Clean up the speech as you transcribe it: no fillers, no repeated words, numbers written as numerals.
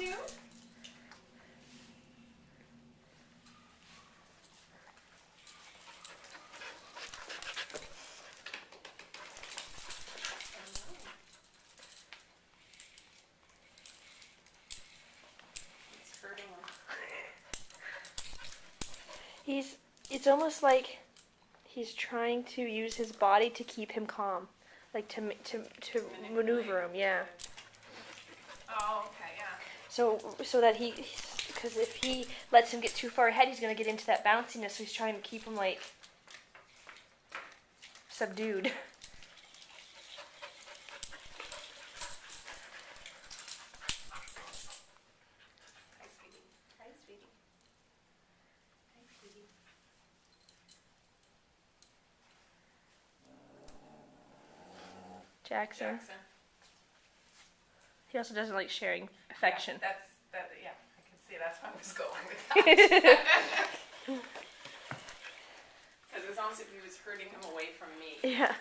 to? It's hurting him. It's almost like he's trying to use his body to keep him calm, like to maneuver him, yeah. Oh, okay, yeah. So that because if he lets him get too far ahead, he's gonna get into that bounciness. So he's trying to keep him like subdued. Hi, sweetie. Hi, sweetie. Hi, sweetie. Jackson. Jackson. He also doesn't like sharing affection. Yeah, yeah, I can see that's why I was going with that. Because it's almost like he was hurting him away from me. Yeah.